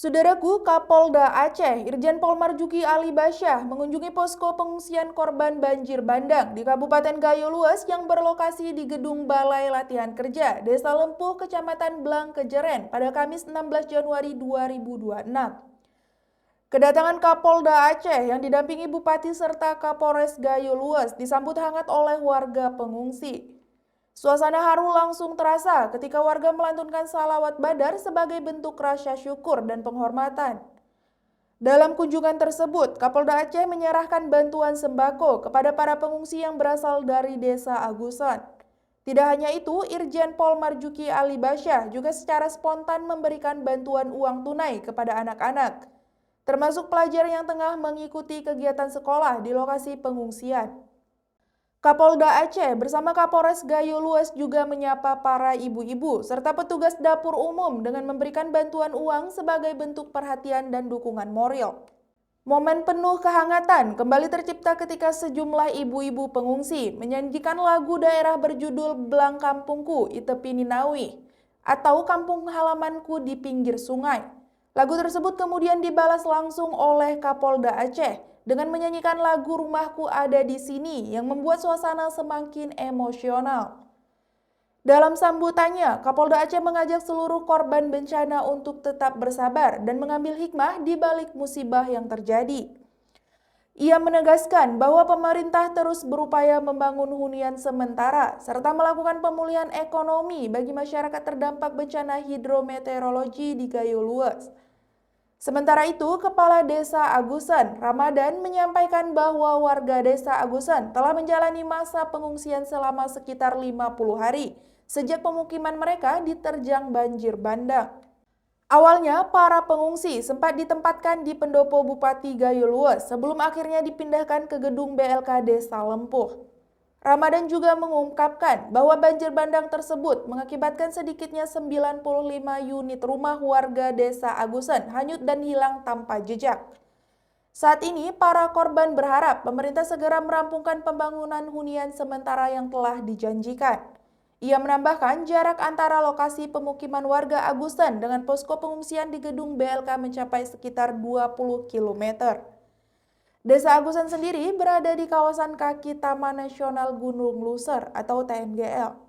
Saudaraku, Kapolda Aceh, Irjen Pol Marzuki Ali Basyah mengunjungi posko pengungsian korban banjir bandang di Kabupaten Gayo Luas yang berlokasi di Gedung Balai Latihan Kerja, Desa Lempuh, Kecamatan Blang Kejeren pada Kamis 16 Januari 2026. Kedatangan Kapolda Aceh yang didampingi Bupati serta Kapolres Gayo Luas disambut hangat oleh warga pengungsi. Suasana haru langsung terasa ketika warga melantunkan salawat badar sebagai bentuk rasa syukur dan penghormatan. Dalam kunjungan tersebut, Kapolda Aceh menyerahkan bantuan sembako kepada para pengungsi yang berasal dari Desa Agusan. Tidak hanya itu, Irjen Pol Marzuki Ali Basyah juga secara spontan memberikan bantuan uang tunai kepada anak-anak, termasuk pelajar yang tengah mengikuti kegiatan sekolah di lokasi pengungsian. Kapolda Aceh bersama Kapolres Gayo Luas juga menyapa para ibu-ibu serta petugas dapur umum dengan memberikan bantuan uang sebagai bentuk perhatian dan dukungan moral. Momen penuh kehangatan kembali tercipta ketika sejumlah ibu-ibu pengungsi menyanyikan lagu daerah berjudul Blang Kampungku Itepi Ninawi atau Kampung Halamanku di Pinggir Sungai. Lagu tersebut kemudian dibalas langsung oleh Kapolda Aceh dengan menyanyikan lagu Rumahku Ada di Sini yang membuat suasana semakin emosional. Dalam sambutannya, Kapolda Aceh mengajak seluruh korban bencana untuk tetap bersabar dan mengambil hikmah di balik musibah yang terjadi. Ia menegaskan bahwa pemerintah terus berupaya membangun hunian sementara serta melakukan pemulihan ekonomi bagi masyarakat terdampak bencana hidrometeorologi di Gayo Luas. Sementara itu, Kepala Desa Agusan, Ramadan, menyampaikan bahwa warga Desa Agusan telah menjalani masa pengungsian selama sekitar 50 hari sejak pemukiman mereka diterjang banjir bandang. Awalnya, para pengungsi sempat ditempatkan di pendopo Bupati Gayo Luas sebelum akhirnya dipindahkan ke gedung BLK Desa Lempuh. Ramadan juga mengungkapkan bahwa banjir bandang tersebut mengakibatkan sedikitnya 95 unit rumah warga Desa Agusan hanyut dan hilang tanpa jejak. Saat ini, para korban berharap pemerintah segera merampungkan pembangunan hunian sementara yang telah dijanjikan. Ia menambahkan jarak antara lokasi pemukiman warga Agusan dengan posko pengungsian di gedung BLK mencapai sekitar 20 km. Desa Agusan sendiri berada di kawasan kaki Taman Nasional Gunung Luser atau TNGL.